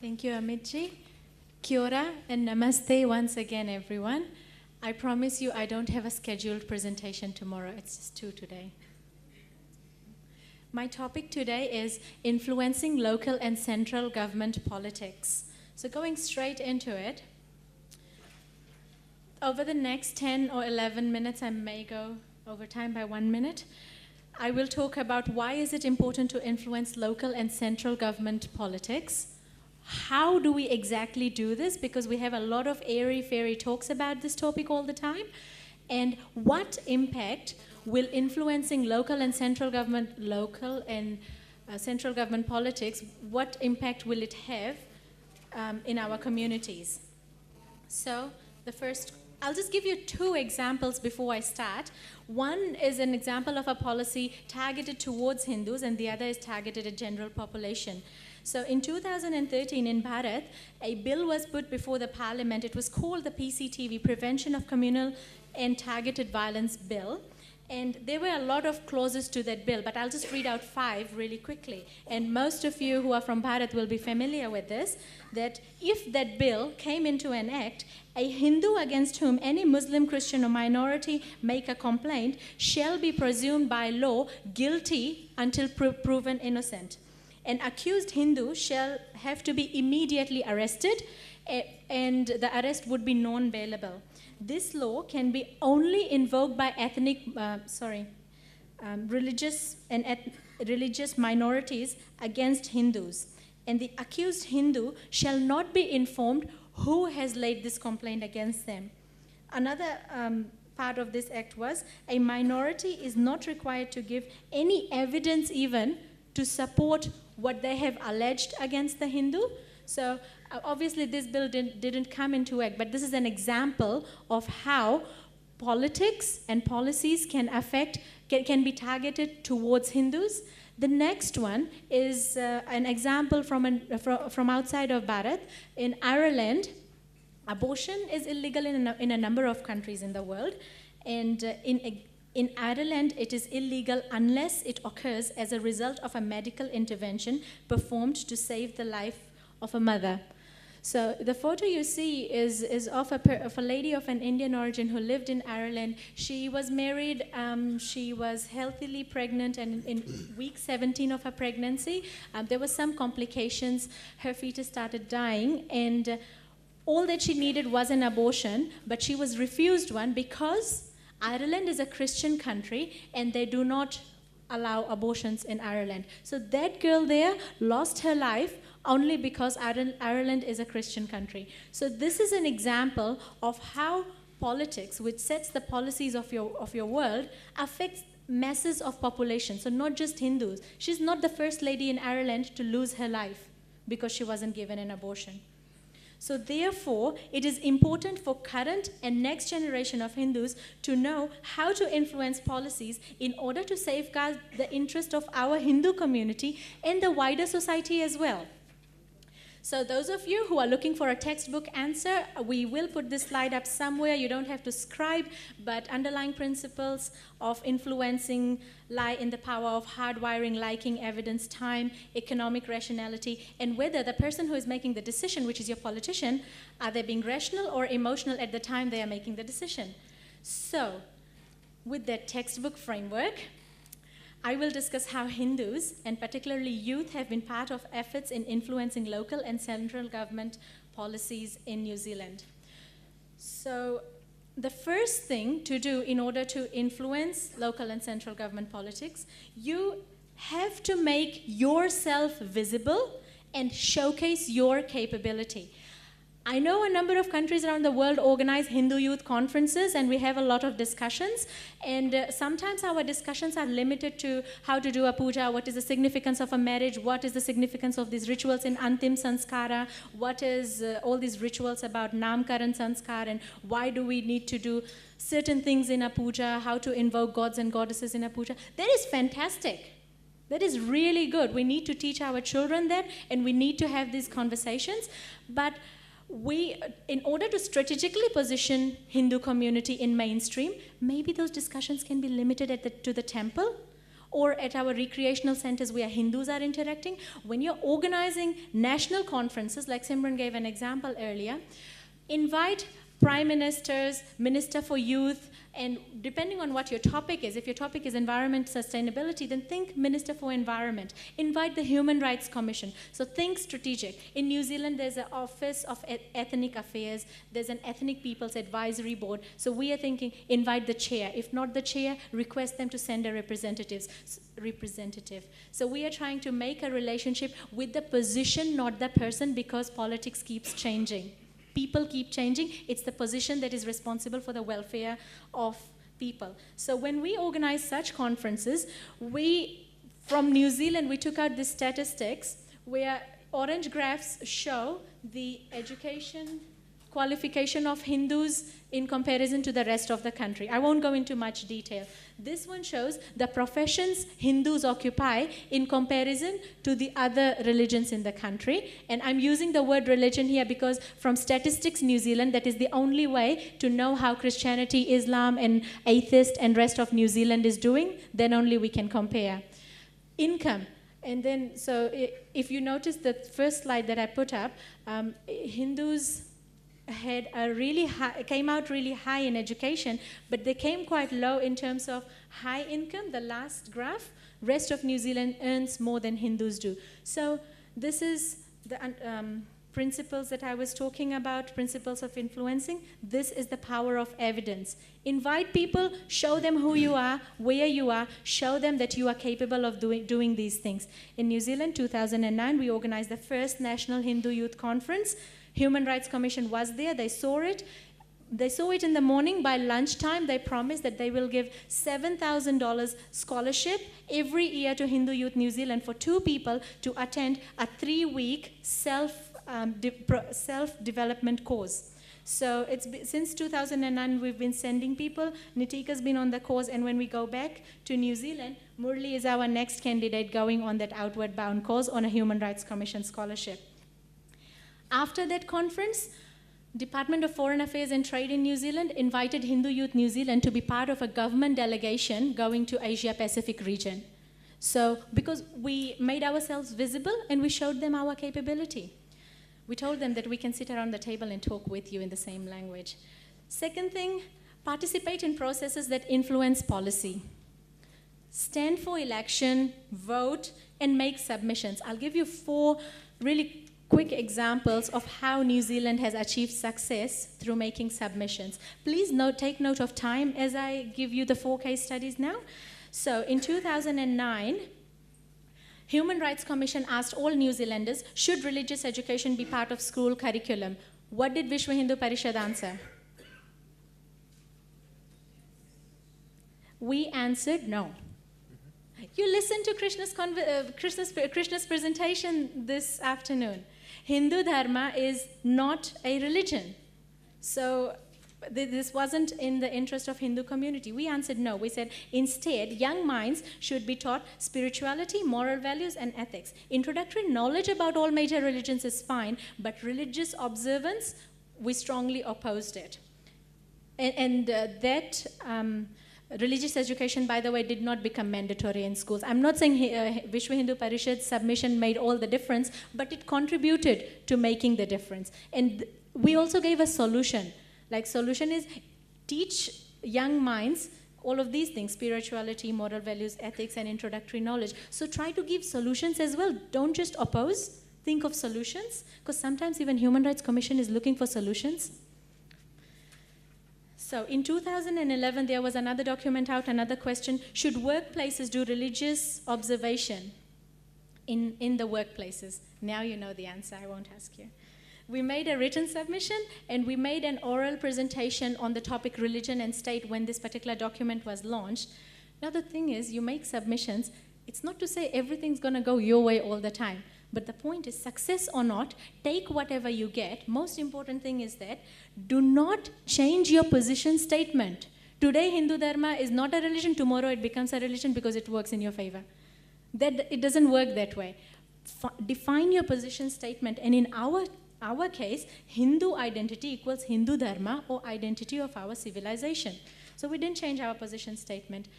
Thank you, Amitji. Kia ora and namaste once again, everyone. I promise you I don't have a scheduled presentation tomorrow. It's just two today. My topic today is influencing local and central government politics. So going straight into it, over the next 10 or 11 minutes, I may go over time by 1 minute, I will talk about why is it important to influence local and central government politics. How do we exactly do this? Because we have a lot of airy-fairy talks about this topic all the time. And what impact will influencing local and central government politics, what impact will it have in our communities? So I'll just give you two examples before I start. One is an example of a policy targeted towards Hindus, and the other is targeted at general population. So in 2013 in Bharat, a bill was put before the parliament. It was called the PCTV, Prevention of Communal and Targeted Violence Bill. And there were a lot of clauses to that bill, but I'll just read out 5 really quickly. And most of you who are from Bharat will be familiar with this, that if that bill came into an act, a Hindu against whom any Muslim, Christian, or minority make a complaint shall be presumed by law guilty until proven innocent. An accused Hindu shall have to be immediately arrested, and the arrest would be non-bailable. This law can be only invoked by religious minorities against Hindus. And the accused Hindu shall not be informed who has laid this complaint against them. Another part of this act was a minority is not required to give any evidence even to support what they have alleged against the Hindu. So obviously this bill didn't come into act, but this is an example of how politics and policies can be targeted towards Hindus. The next one is an example from outside of Bharat. In Ireland, abortion is illegal in a number of countries in the world, and in Ireland, it is illegal unless it occurs as a result of a medical intervention performed to save the life of a mother. So the photo you see is of a lady of an Indian origin who lived in Ireland. She was married, she was healthily pregnant, and in week 17 of her pregnancy, there were some complications. Her fetus started dying, and all that she needed was an abortion, but she was refused one because Ireland is a Christian country and they do not allow abortions in Ireland. So that girl there lost her life only because Ireland is a Christian country. So this is an example of how politics, which sets the policies of your world, affects masses of population. So not just Hindus. She's not the first lady in Ireland to lose her life because she wasn't given an abortion. So therefore, it is important for current and next generation of Hindus to know how to influence policies in order to safeguard the interest of our Hindu community and the wider society as well. So those of you who are looking for a textbook answer, we will put this slide up somewhere. You don't have to scribe, but underlying principles of influencing lie in the power of hardwiring, liking, evidence, time, economic rationality, and whether the person who is making the decision, which is your politician, are they being rational or emotional at the time they are making the decision. So with that textbook framework, I will discuss how Hindus, and particularly youth, have been part of efforts in influencing local and central government policies in New Zealand. So the first thing to do in order to influence local and central government politics, you have to make yourself visible and showcase your capability. I know a number of countries around the world organize Hindu youth conferences, and we have a lot of discussions, and sometimes our discussions are limited to how to do a puja, what is the significance of a marriage, what is the significance of these rituals in Antim Sanskara, what is all these rituals about Namkaran Sanskar, and why do we need to do certain things in a puja, how to invoke gods and goddesses in a puja. That is fantastic. That is really good. We need to teach our children that, and we need to have these conversations, but in order to strategically position Hindu community in mainstream, maybe those discussions can be limited to the temple, or at our recreational centers where Hindus are interacting. When you're organizing national conferences, like Simran gave an example earlier, invite prime ministers, minister for youth, and depending on what your topic is, if your topic is environment sustainability, then think Minister for Environment. Invite the Human Rights Commission. So think strategic. In New Zealand, there's an Office of Ethnic Affairs. There's an Ethnic Peoples Advisory Board. So we are thinking, invite the chair. If not the chair, request them to send a representative. So we are trying to make a relationship with the position, not the person, because politics keeps changing. People keep changing. It's the position that is responsible for the welfare of people. So when we organize such conferences, from New Zealand, we took out the statistics where orange graphs show the education qualification of Hindus in comparison to the rest of the country. I won't go into much detail. This one shows the professions Hindus occupy in comparison to the other religions in the country. And I'm using the word religion here because from Statistics New Zealand, that is the only way to know how Christianity, Islam, and atheist and rest of New Zealand is doing. Then only we can compare. Income. And then, so if you notice the first slide that I put up, Hindus had came out really high in education, but they came quite low in terms of high income. The last graph, rest of New Zealand earns more than Hindus do. So this is the principles that I was talking about, principles of influencing. This is the power of evidence. Invite people, show them who you are, where you are, show them that you are capable of doing these things. In New Zealand, 2009, we organized the first National Hindu Youth Conference. Human Rights Commission was there, they saw it. They saw it in the morning. By lunchtime, they promised that they will give $7,000 scholarship every year to Hindu Youth New Zealand for 2 people to attend a 3-week self-development course. So since 2009, we've been sending people. Nitika's been on the course, and when we go back to New Zealand, Murli is our next candidate going on that outward bound course on a Human Rights Commission scholarship. After that conference, Department of Foreign Affairs and Trade in New Zealand invited Hindu Youth New Zealand to be part of a government delegation going to Asia Pacific region. So, because we made ourselves visible and we showed them our capability. We told them that we can sit around the table and talk with you in the same language. Second thing, participate in processes that influence policy. Stand for election, vote, and make submissions. I'll give you 4 really quick examples of how New Zealand has achieved success through making submissions. Please take note of time as I give you the 4 case studies now. So in 2009, Human Rights Commission asked all New Zealanders, should religious education be part of school curriculum? What did Vishwa Hindu Parishad answer? We answered no. You listened to Krishna's presentation this afternoon. Hindu Dharma is not a religion. So this wasn't in the interest of Hindu community. We answered no. We said, instead, young minds should be taught spirituality, moral values, and ethics. Introductory knowledge about all major religions is fine, but religious observance, we strongly opposed it. Religious education, by the way, did not become mandatory in schools. I'm not saying Vishwa Hindu Parishad's submission made all the difference, but it contributed to making the difference. And we also gave a solution. Like, solution is teach young minds all of these things, spirituality, moral values, ethics, and introductory knowledge. So try to give solutions as well. Don't just oppose. Think of solutions, because sometimes even Human Rights Commission is looking for solutions. So in 2011, there was another document out, another question, should workplaces do religious observation in the workplaces? Now you know the answer, I won't ask you. We made a written submission, and we made an oral presentation on the topic religion and state when this particular document was launched. Now the thing is, you make submissions, it's not to say everything's gonna go your way all the time. But the point is, success or not, take whatever you get. Most important thing is that do not change your position statement. Today, Hindu Dharma is not a religion. Tomorrow, it becomes a religion because it works in your favor. It doesn't work that way. Define your position statement. And in our case, Hindu identity equals Hindu Dharma, or identity of our civilization. So we didn't change our position statement.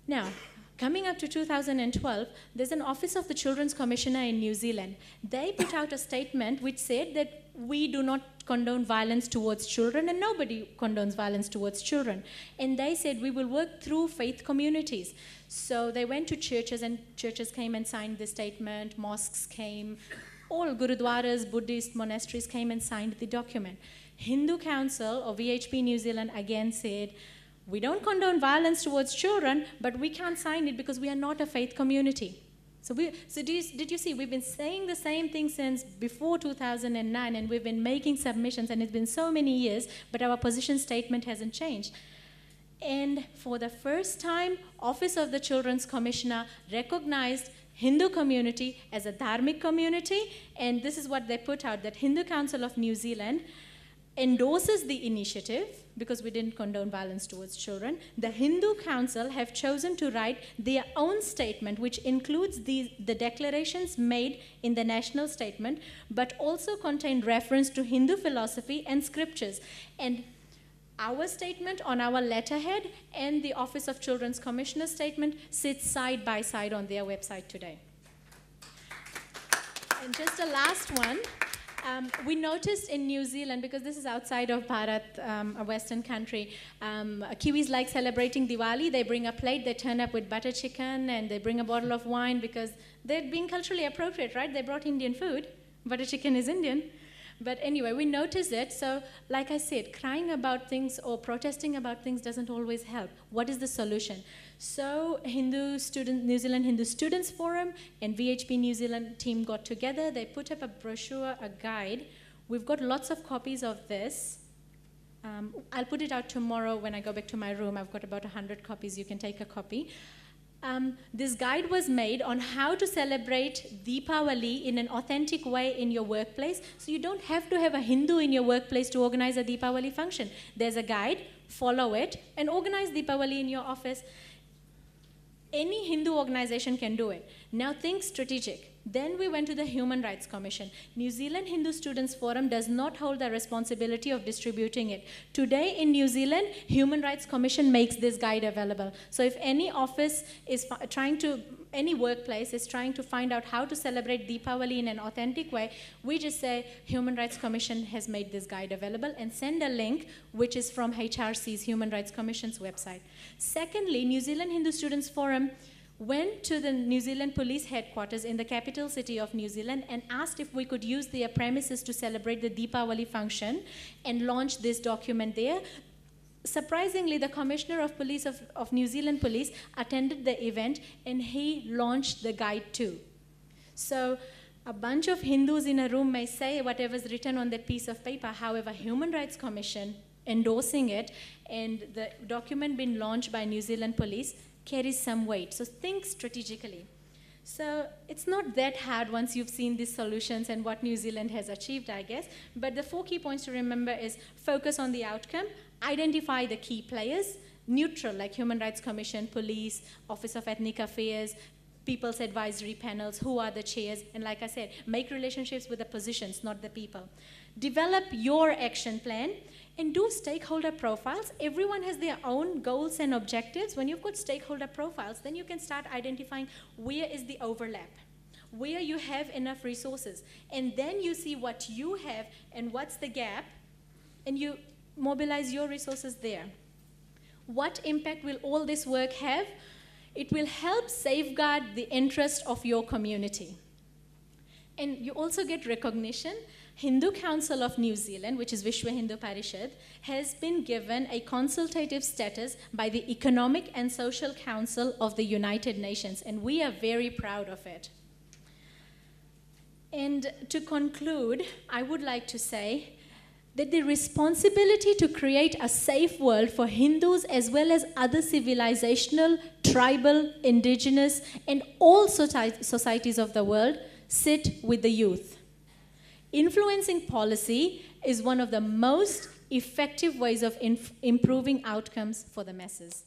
Now, Coming up to 2012, there's an Office of the Children's Commissioner in New Zealand. They put out a statement which said that we do not condone violence towards children, and nobody condones violence towards children. And they said we will work through faith communities. So they went to churches, and churches came and signed the statement, mosques came, all gurudwaras, Buddhist monasteries came and signed the document. Hindu Council, or VHP New Zealand, again said, we don't condone violence towards children, but we can't sign it because we are not a faith community. So did you see, we've been saying the same thing since before 2009, and we've been making submissions, and it's been so many years, but our position statement hasn't changed. And for the first time, Office of the Children's Commissioner recognized Hindu community as a dharmic community, and this is what they put out, that Hindu Council of New Zealand endorses the initiative because we didn't condone violence towards children. The Hindu Council have chosen to write their own statement, which includes the declarations made in the national statement, but also contain reference to Hindu philosophy and scriptures. And our statement on our letterhead and the Office of Children's Commissioner statement sits side by side on their website today. And just a last one. We noticed in New Zealand, because this is outside of Bharat, a Western country, Kiwis like celebrating Diwali. They bring a plate, they turn up with butter chicken, and they bring a bottle of wine because they're being culturally appropriate, right? They brought Indian food. Butter chicken is Indian. But anyway, we noticed it. So like I said, crying about things or protesting about things doesn't always help. What is the solution? So New Zealand Hindu Students Forum and VHP New Zealand team got together. They put up a brochure, a guide. We've got lots of copies of this. I'll put it out tomorrow when I go back to my room. I've got about 100 copies. You can take a copy. This guide was made on how to celebrate Deepavali in an authentic way in your workplace. So you don't have to have a Hindu in your workplace to organize a Deepavali function. There's a guide, follow it, and organize Deepavali in your office. Any Hindu organization can do it. Now think strategic. Then we went to the Human Rights Commission. New Zealand Hindu Students Forum does not hold the responsibility of distributing it. Today in New Zealand, Human Rights Commission makes this guide available. So if any office is any workplace is trying to find out how to celebrate Deepavali in an authentic way, we just say Human Rights Commission has made this guide available and send a link which is from HRC's Human Rights Commission's website. Secondly, New Zealand Hindu Students Forum went to the New Zealand Police Headquarters in the capital city of New Zealand and asked if we could use their premises to celebrate the Deepavali function and launch this document there. Surprisingly, the Commissioner of Police of New Zealand Police attended the event and he launched the guide too. So a bunch of Hindus in a room may say whatever's written on that piece of paper. However, Human Rights Commission endorsing it and the document being launched by New Zealand Police carries some weight. So think strategically. So it's not that hard once you've seen these solutions and what New Zealand has achieved, I guess. But the 4 key points to remember is focus on the outcome, identify the key players, neutral like Human Rights Commission, police, Office of Ethnic Affairs, people's advisory panels, who are the chairs, and like I said, make relationships with the positions, not the people. Develop your action plan and do stakeholder profiles. Everyone has their own goals and objectives. When you've got stakeholder profiles, then you can start identifying where is the overlap, where you have enough resources, and then you see what you have and what's the gap, and you mobilize your resources there. What impact will all this work have? It will help safeguard the interest of your community. And you also get recognition. Hindu Council of New Zealand, which is Vishwa Hindu Parishad, has been given a consultative status by the Economic and Social Council of the United Nations, and we are very proud of it. And to conclude, I would like to say that the responsibility to create a safe world for Hindus as well as other civilizational, tribal, indigenous, and all societies of the world sit with the youth. Influencing policy is one of the most effective ways of improving outcomes for the masses.